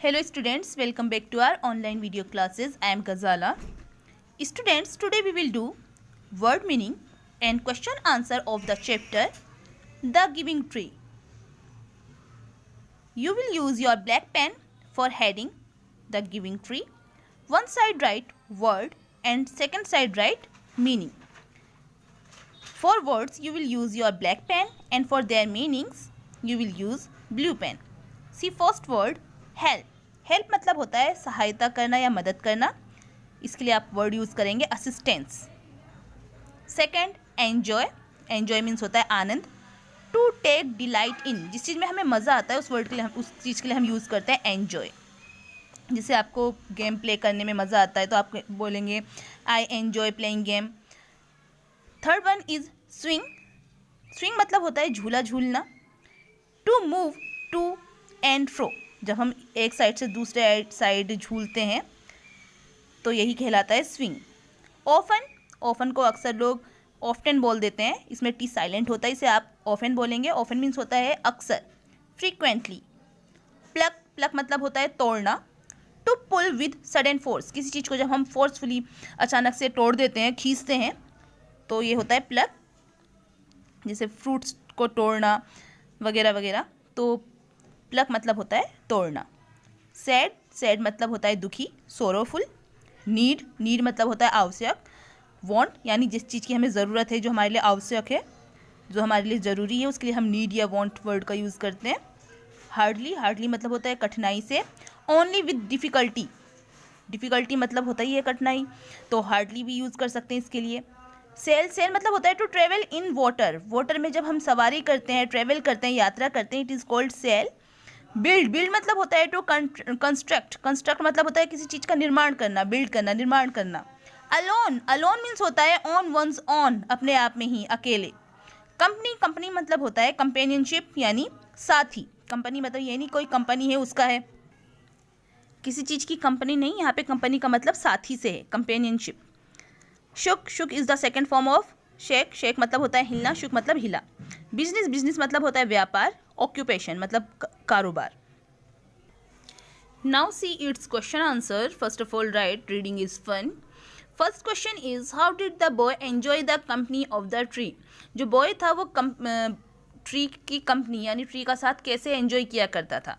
Hello students, welcome back to our online video classes. I am Ghazala. Students, today we will do word meaning and question answer of the chapter The Giving Tree. You will use your black pen for heading The Giving Tree. One side write word and second side write meaning. For words you will use your black pen and for their meanings you will use blue pen. See first word help. Help मतलब होता है सहायता करना या मदद करना, इसके लिए आप वर्ड यूज़ करेंगे assistance. Second enjoy. Enjoy means होता है आनंद. टू टेक डिलाइट इन, जिस चीज़ में हमें मज़ा आता है उस वर्ड के लिए उस चीज़ के लिए हम यूज़ करते हैं एन्जॉय. जैसे आपको गेम प्ले करने में मज़ा आता है तो आप बोलेंगे I enjoy playing game. Third one is swing. Swing मतलब होता है झूला झूलना. To move to and fro, जब हम एक साइड से दूसरे साइड झूलते हैं तो यही कहलाता है स्विंग. ऑफन. ऑफन को अक्सर लोग ऑफ्टन बोल देते हैं, इसमें टी साइलेंट होता है, इसे आप ऑफन बोलेंगे. ऑफन मीन्स होता है अक्सर. फ्रीक्वेंटली. प्लक. प्लक मतलब होता है तोड़ना. To pull with sudden force, किसी चीज़ को जब हम फोर्सफुली अचानक से तोड़ देते हैं, खींचते हैं, तो ये होता है प्लक. जैसे फ्रूट्स को तोड़ना वगैरह वगैरह, तो प्लक मतलब होता है तोड़ना. सैड. सैड मतलब होता है दुखी. सोरोफुल. नीड. नीड मतलब होता है आवश्यक. वांट यानी जिस चीज़ की हमें ज़रूरत है, जो हमारे लिए आवश्यक है, जो हमारे लिए ज़रूरी है, उसके लिए हम नीड या वांट वर्ड का यूज़ करते हैं. हार्डली. हार्डली मतलब होता है कठिनाई से. Only with difficulty. डिफ़िकल्टी मतलब होता ही है कठिनाई, तो हार्डली भी यूज़ कर सकते हैं इसके लिए. सेल. सेल मतलब होता है to travel in water. Water में जब हम सवारी करते हैं, ट्रेवल करते हैं, यात्रा करते हैं, it is called sail. Build. Build मतलब होता है टू कंस्ट्रक्ट. कंस्ट्रक्ट मतलब होता है किसी चीज़ का निर्माण करना, बिल्ड करना, निर्माण करना. अलोन. अलोन मीन्स होता है ऑन वंस ऑन, अपने आप में ही, अकेले. कंपनी. कंपनी मतलब होता है कंपेनियनशिप यानी साथी. कंपनी मतलब ये नहीं कोई कंपनी है उसका है, किसी चीज़ की कंपनी नहीं, यहाँ पे कंपनी का मतलब साथी से है, companionship. Shook. Shook is the second form of shake. Shake मतलब होता है हिलना, शुक मतलब हिला. बिजनेस. बिजनेस मतलब होता है व्यापार. ऑक्यूपेशन मतलब कारोबार. Now see it's question answer. First of all right, reading is fun. First question is how did the boy enjoy the company of the tree. जो बॉय था वो ट्री की कंपनी यानी ट्री का साथ कैसे एंजॉय किया करता था.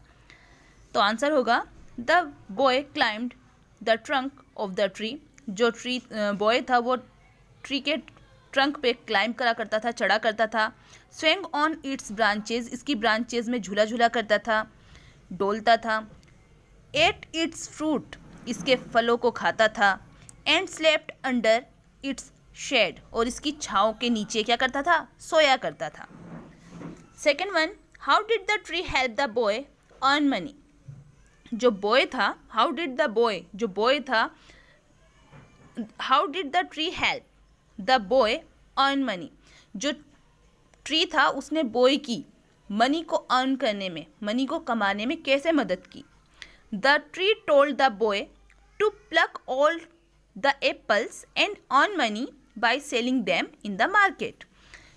तो आंसर होगा the boy climbed the trunk of the tree. जो ट्री बॉय था वो ट्री के ट्रंक पे क्लाइंब करा करता था, चढ़ा करता था. Swing on its branches. इसकी ब्रांचेज में झूला झूला करता था, डोलता था. Ate its fruit. इसके फलों को खाता था. And slept under its shade. और इसकी छाँव के नीचे क्या करता था, सोया करता था. Second one, how did the tree help the boy earn money. जो बॉय था, हाउ डिड द बॉय, जो बॉय था, how did the tree help the boy earn money. जो ट्री था उसने बॉय की मनी को अर्न करने में, मनी को कमाने में कैसे मदद की. The tree told the boy to pluck all the apples and earn money by selling them in the market.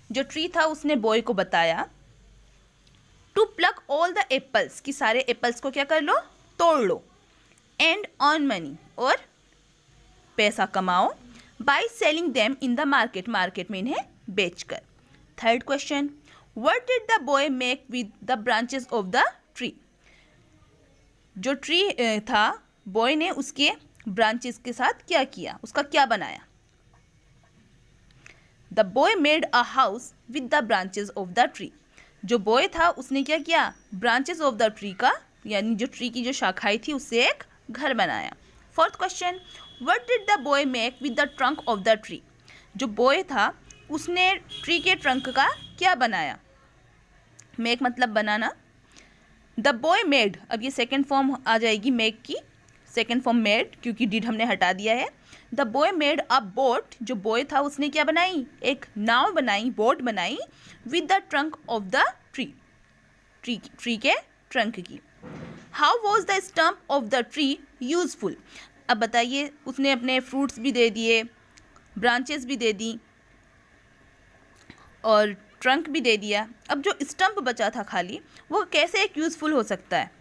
जो ट्री था उसने बॉय को बताया to pluck all the apples, कि सारे एप्पल्स को क्या कर लो, तोड़ लो. एंड अर्न मनी, और पैसा कमाओ. Bye selling them in the market, market में इन्हें बेचकर. Third question, what did the boy make with the branches of the tree. जो ट्री था, बॉय ने उसके ब्रांचेस के साथ क्या किया, उसका क्या बनाया. The boy made a house with the branches of the tree. जो बॉय था उसने क्या किया, ब्रांचेस ऑफ द ट्री का यानी जो ट्री की जो शाखाएं थी उससे एक घर बनाया. Fourth question, what did the boy make with the trunk of the tree. जो बॉय था उसने ट्री के ट्रंक का क्या बनाया. मेक मतलब बनाना. द बॉय मेड, अब ये सेकेंड फॉर्म आ जाएगी मेक की, सेकेंड फॉर्म मेड, क्योंकि डिड हमने हटा दिया है. The boy made a boat. जो बॉय था उसने क्या बनाई, एक नाव बनाई, बोट बनाई. With the trunk of the tree, tree के ट्रंक की. How was the stump of the tree useful. अब बताइए, उसने अपने फ्रूट्स भी दे दिए, ब्रांचेस भी दे दी और ट्रंक भी दे दिया. अब जो स्टम्प बचा था खाली, वो कैसे एक यूज़फुल हो सकता है.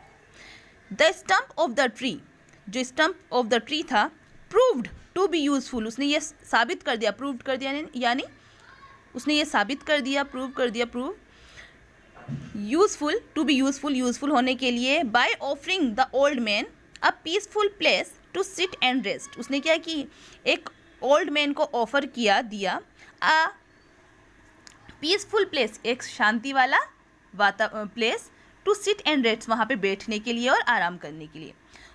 The stump of the tree, जो स्टम्प ऑफ द ट्री था, प्रूव्ड टू बी यूजफुल, उसने ये साबित कर दिया, प्रूव्ड कर दिया यानी उसने ये साबित कर दिया, prove useful, to be useful, useful होने के लिए, by offering the old man a peaceful place to sit and rest, उसने क्या की, एक ओल्ड मैन को ऑफर किया, दिया, अ पीसफुल प्लेस, एक शांति वाला place, to sit and rest, वहाँ पे बैठने के लिए और आराम करने के लिए।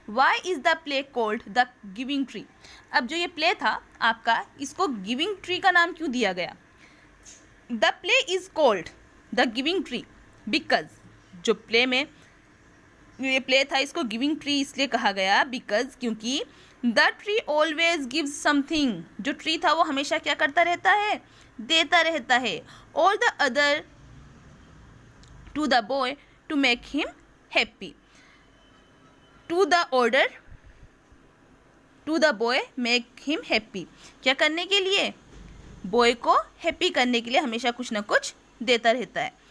Why is the play called the giving tree, अब जो ये प्ले था आपका, इसको गिविंग ट्री का नाम क्यों दिया गया? The play is cold the giving tree because, जो प्ले में ये प्ले था इसको गिविंग ट्री इसलिए कहा गया बिकॉज, क्योंकि the tree always gives something, जो ट्री था वो हमेशा क्या करता रहता है, देता रहता है, और the other to the boy to make him happy, to the order to the boy make him happy, क्या करने के लिए, बॉय को हैप्पी करने के लिए हमेशा कुछ ना कुछ देता रहता है।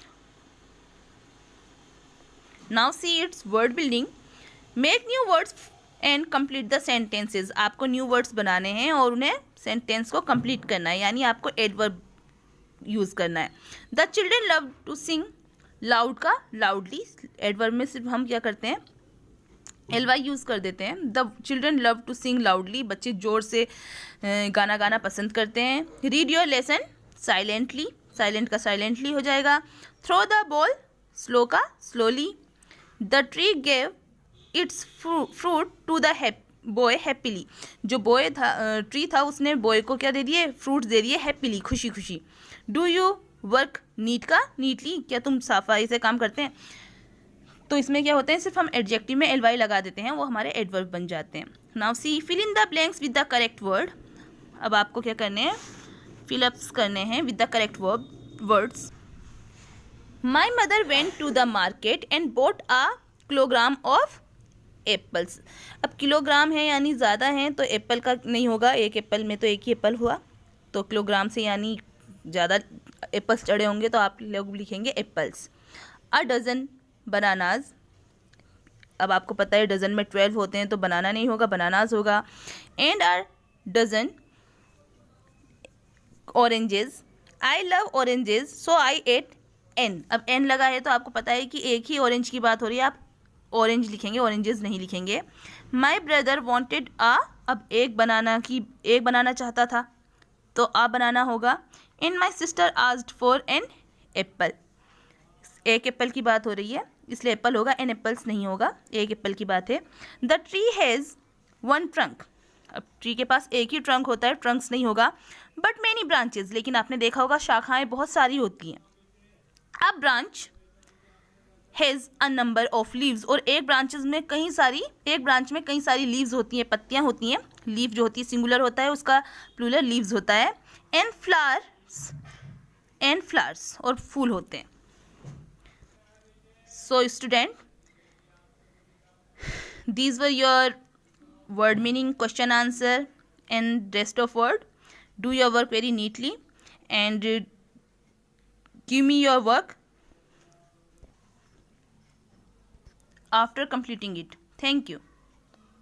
Now see it's word building, make new words and complete the sentences, आपको न्यू वर्ड्स बनाने हैं और उन्हें सेंटेंस को कंप्लीट करना है, यानी आपको एडवर्ब यूज़ करना है। The children love to sing, loud का लाउडली, एडवर्ब में सिर्फ हम क्या करते हैं, LY यूज़ कर देते हैं। The children love to sing loudly, बच्चे ज़ोर से गाना गाना पसंद करते हैं। Read your lesson silently, silent का साइलेंटली हो जाएगा। थ्रो द बॉल, स्लो का slowly. The tree gave its fruit to the boy happily, जो बॉय था, ट्री था, उसने बॉय को क्या दे दिए, फ्रूट्स दे दिए हैप्पीली, खुशी खुशी। डू यू वर्क नीट का नीटली, क्या तुम सफाई से काम करते हैं? तो इसमें क्या होता है, सिर्फ हम एडजेक्टिव में LY लगा देते हैं, वो हमारे एडवर्ब बन जाते हैं। Now see fill in the blanks with the correct word, अब आपको क्या करने हैं, फिलअप्स करने हैं with the correct words. My mother went to the market and bought a kilogram of apples, अब किलोग्राम है यानी ज़्यादा है, तो एप्पल का नहीं होगा, एक एप्पल में तो एक ही एप्पल हुआ, तो किलोग्राम से यानी ज़्यादा एप्पल्स चढ़े होंगे, तो आप लोग लिखेंगे एप्पल्स। अ डजन बनानाज, अब आपको पता है डजन में 12 होते हैं, तो बनाना नहीं होगा, बनानाज होगा। And a dozen oranges, I love oranges so I ate an, अब एन लगा है तो आपको पता है कि एक ही ऑरेंज की बात हो रही है, आप ऑरेंज लिखेंगे, ऑरेंजेस नहीं लिखेंगे। माई ब्रदर वॉन्टेड अ, अब एक बनाना चाहता था, तो आ बनाना होगा। And my sister asked for an apple, एक एप्पल की बात हो रही है इसलिए एप्पल होगा, एन एप्पल्स नहीं होगा, एक एप्पल की बात है। The tree has one trunk, अब ट्री के पास एक ही ट्रंक होता है, ट्रंक्स नहीं होगा। बट मैनी ब्रांचेज, लेकिन आपने देखा होगा शाखाएं बहुत सारी होती हैं। अब branch has a number of leaves, और एक ब्रांच में कई सारी लीव्स होती हैं, पत्तियां होती हैं। लीव जो होती है सिंगुलर होता है, उसका प्लूरल लीव्स होता है। एंड फ्लावर्स और फूल होते हैं। So student, these were your word meaning, question answer and rest of word. Do your work very neatly and give me your work after completing it. Thank you.